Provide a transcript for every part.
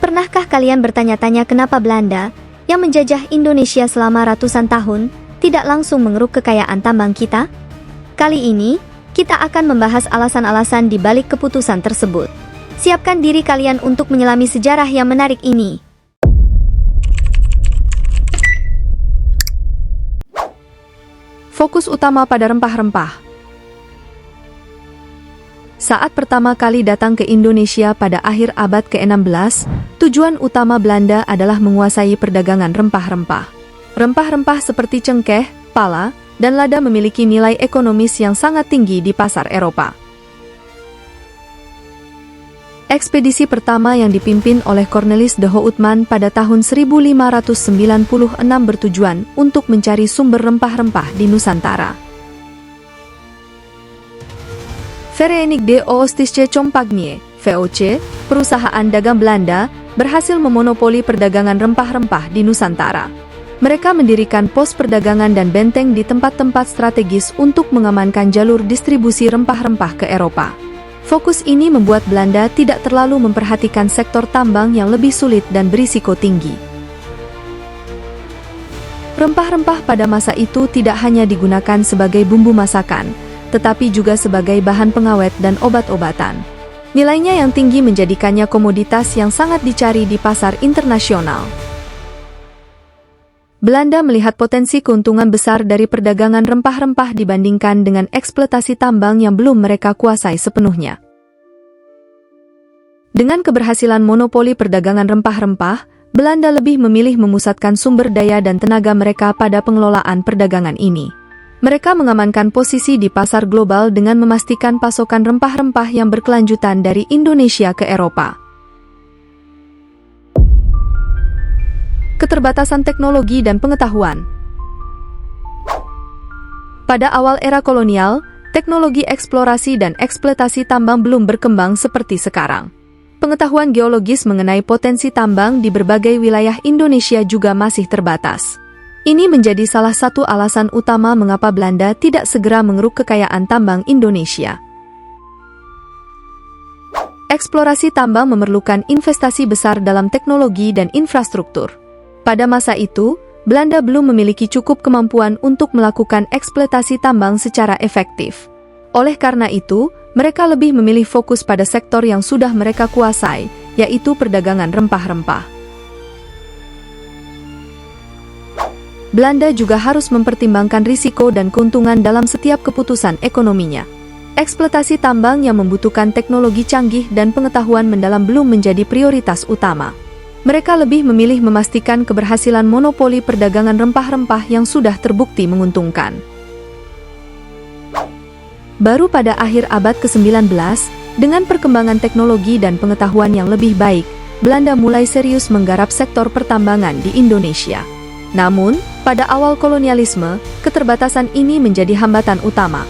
Pernahkah kalian bertanya-tanya kenapa Belanda, yang menjajah Indonesia selama ratusan tahun, tidak langsung mengeruk kekayaan tambang kita? Kali ini, kita akan membahas alasan-alasan di balik keputusan tersebut. Siapkan diri kalian untuk menyelami sejarah yang menarik ini. Fokus utama pada rempah-rempah. Saat pertama kali datang ke Indonesia pada akhir abad ke-16, tujuan utama Belanda adalah menguasai perdagangan rempah-rempah. Rempah-rempah seperti cengkeh, pala, dan lada memiliki nilai ekonomis yang sangat tinggi di pasar Eropa. Ekspedisi pertama yang dipimpin oleh Cornelis de Houtman pada tahun 1596 bertujuan untuk mencari sumber rempah-rempah di Nusantara. Verenigde de Oostische Compagnie, VOC, perusahaan dagang Belanda, berhasil memonopoli perdagangan rempah-rempah di Nusantara. Mereka mendirikan pos perdagangan dan benteng di tempat-tempat strategis untuk mengamankan jalur distribusi rempah-rempah ke Eropa. Fokus ini membuat Belanda tidak terlalu memperhatikan sektor tambang yang lebih sulit dan berisiko tinggi. Rempah-rempah pada masa itu tidak hanya digunakan sebagai bumbu masakan, tetapi juga sebagai bahan pengawet dan obat-obatan. Nilainya yang tinggi menjadikannya komoditas yang sangat dicari di pasar internasional. Belanda melihat potensi keuntungan besar dari perdagangan rempah-rempah dibandingkan dengan eksploitasi tambang yang belum mereka kuasai sepenuhnya. Dengan keberhasilan monopoli perdagangan rempah-rempah, Belanda lebih memilih memusatkan sumber daya dan tenaga mereka pada pengelolaan perdagangan ini. Mereka mengamankan posisi di pasar global dengan memastikan pasokan rempah-rempah yang berkelanjutan dari Indonesia ke Eropa. Keterbatasan teknologi dan pengetahuan. Pada awal era kolonial, teknologi eksplorasi dan eksploitasi tambang belum berkembang seperti sekarang. Pengetahuan geologis mengenai potensi tambang di berbagai wilayah Indonesia juga masih terbatas. Ini menjadi salah satu alasan utama mengapa Belanda tidak segera mengeruk kekayaan tambang Indonesia. Eksplorasi tambang memerlukan investasi besar dalam teknologi dan infrastruktur. Pada masa itu, Belanda belum memiliki cukup kemampuan untuk melakukan eksploitasi tambang secara efektif. Oleh karena itu, mereka lebih memilih fokus pada sektor yang sudah mereka kuasai, yaitu perdagangan rempah-rempah. Belanda juga harus mempertimbangkan risiko dan keuntungan dalam setiap keputusan ekonominya. Eksploitasi tambang yang membutuhkan teknologi canggih dan pengetahuan mendalam belum menjadi prioritas utama. Mereka lebih memilih memastikan keberhasilan monopoli perdagangan rempah-rempah yang sudah terbukti menguntungkan. Baru pada akhir abad ke-19, dengan perkembangan teknologi dan pengetahuan yang lebih baik, Belanda mulai serius menggarap sektor pertambangan di Indonesia. Namun, pada awal kolonialisme, keterbatasan ini menjadi hambatan utama.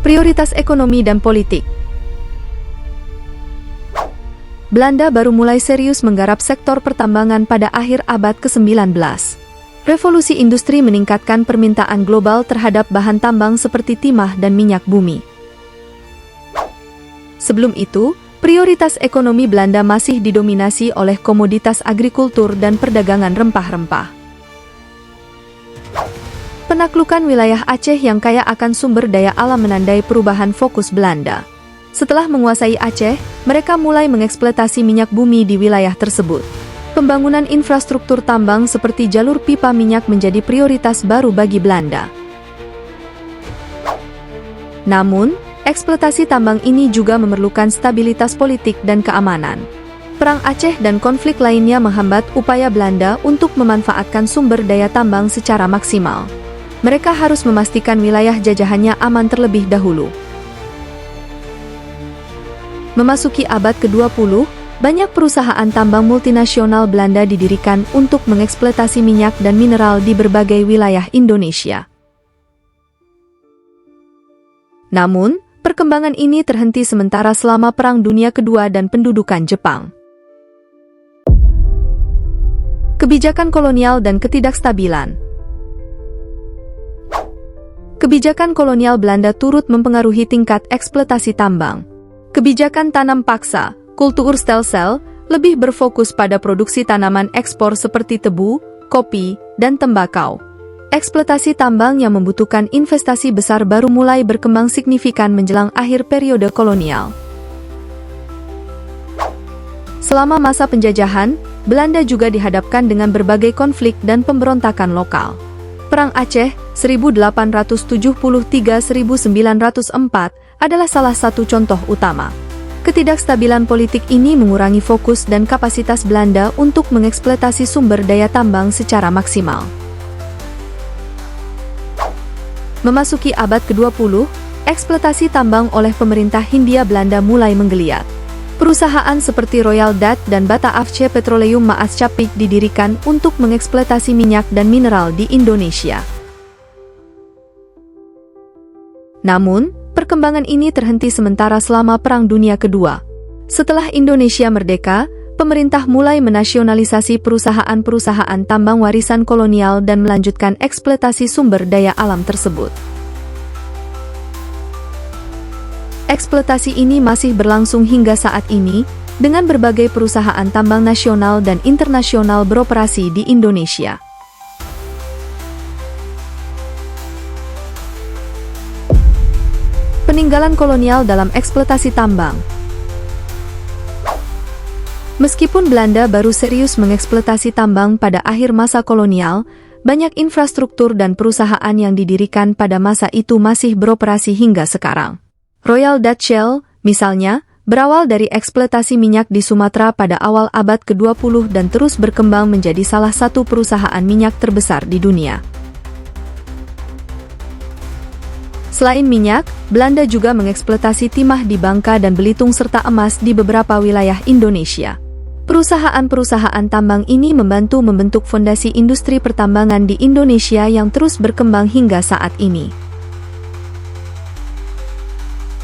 Prioritas ekonomi dan politik. Belanda baru mulai serius menggarap sektor pertambangan pada akhir abad ke-19. Revolusi industri meningkatkan permintaan global terhadap bahan tambang seperti timah dan minyak bumi. Sebelum itu, prioritas ekonomi Belanda masih didominasi oleh komoditas agrikultur dan perdagangan rempah-rempah. Penaklukan wilayah Aceh yang kaya akan sumber daya alam menandai perubahan fokus Belanda. Setelah menguasai Aceh, mereka mulai mengeksploitasi minyak bumi di wilayah tersebut. Pembangunan infrastruktur tambang seperti jalur pipa minyak menjadi prioritas baru bagi Belanda. Namun, eksploitasi tambang ini juga memerlukan stabilitas politik dan keamanan. Perang Aceh dan konflik lainnya menghambat upaya Belanda untuk memanfaatkan sumber daya tambang secara maksimal. Mereka harus memastikan wilayah jajahannya aman terlebih dahulu. Memasuki abad ke-20, banyak perusahaan tambang multinasional Belanda didirikan untuk mengeksploitasi minyak dan mineral di berbagai wilayah Indonesia. Namun, perkembangan ini terhenti sementara selama Perang Dunia Kedua dan pendudukan Jepang. Kebijakan kolonial dan ketidakstabilan. Kebijakan kolonial Belanda turut mempengaruhi tingkat eksploitasi tambang. Kebijakan tanam paksa, kulturstelsel, lebih berfokus pada produksi tanaman ekspor seperti tebu, kopi, dan tembakau. Eksploitasi tambang yang membutuhkan investasi besar baru mulai berkembang signifikan menjelang akhir periode kolonial. Selama masa penjajahan, Belanda juga dihadapkan dengan berbagai konflik dan pemberontakan lokal. Perang Aceh 1873-1904 adalah salah satu contoh utama. Ketidakstabilan politik ini mengurangi fokus dan kapasitas Belanda untuk mengeksploitasi sumber daya tambang secara maksimal. Memasuki abad ke-20, eksploitasi tambang oleh pemerintah Hindia Belanda mulai menggeliat. Perusahaan seperti Royal Dutch dan Bata Afce Petroleum Maatschappij didirikan untuk mengeksploitasi minyak dan mineral di Indonesia. Namun, perkembangan ini terhenti sementara selama Perang Dunia Kedua. Setelah Indonesia merdeka, pemerintah mulai menasionalisasi perusahaan-perusahaan tambang warisan kolonial dan melanjutkan eksploitasi sumber daya alam tersebut. Eksploitasi ini masih berlangsung hingga saat ini, dengan berbagai perusahaan tambang nasional dan internasional beroperasi di Indonesia. Peninggalan kolonial dalam eksploitasi tambang. Meskipun Belanda baru serius mengeksploitasi tambang pada akhir masa kolonial, banyak infrastruktur dan perusahaan yang didirikan pada masa itu masih beroperasi hingga sekarang. Royal Dutch Shell, misalnya, berawal dari eksploitasi minyak di Sumatera pada awal abad ke-20 dan terus berkembang menjadi salah satu perusahaan minyak terbesar di dunia. Selain minyak, Belanda juga mengeksploitasi timah di Bangka dan Belitung serta emas di beberapa wilayah Indonesia. Perusahaan-perusahaan tambang ini membantu membentuk fondasi industri pertambangan di Indonesia yang terus berkembang hingga saat ini.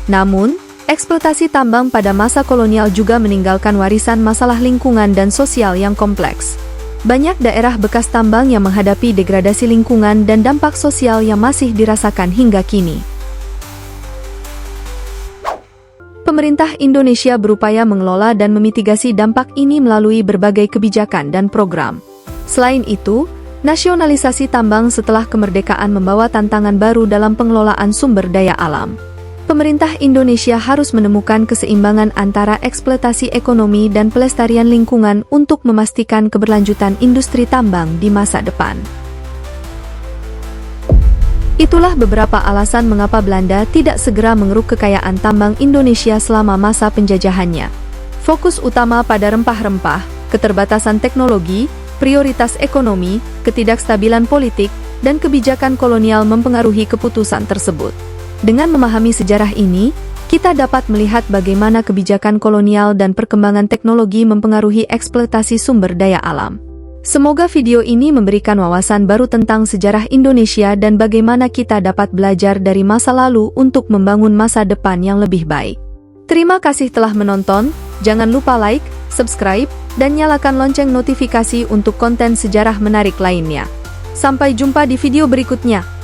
Namun, eksploitasi tambang pada masa kolonial juga meninggalkan warisan masalah lingkungan dan sosial yang kompleks. Banyak daerah bekas tambang yang menghadapi degradasi lingkungan dan dampak sosial yang masih dirasakan hingga kini. Pemerintah Indonesia berupaya mengelola dan memitigasi dampak ini melalui berbagai kebijakan dan program. Selain itu, nasionalisasi tambang setelah kemerdekaan membawa tantangan baru dalam pengelolaan sumber daya alam. Pemerintah Indonesia harus menemukan keseimbangan antara eksploitasi ekonomi dan pelestarian lingkungan untuk memastikan keberlanjutan industri tambang di masa depan. Itulah beberapa alasan mengapa Belanda tidak segera mengeruk kekayaan tambang Indonesia selama masa penjajahannya. Fokus utama pada rempah-rempah, keterbatasan teknologi, prioritas ekonomi, ketidakstabilan politik, dan kebijakan kolonial mempengaruhi keputusan tersebut. Dengan memahami sejarah ini, kita dapat melihat bagaimana kebijakan kolonial dan perkembangan teknologi mempengaruhi eksploitasi sumber daya alam. Semoga video ini memberikan wawasan baru tentang sejarah Indonesia dan bagaimana kita dapat belajar dari masa lalu untuk membangun masa depan yang lebih baik. Terima kasih telah menonton, jangan lupa like, subscribe, dan nyalakan lonceng notifikasi untuk konten sejarah menarik lainnya. Sampai jumpa di video berikutnya.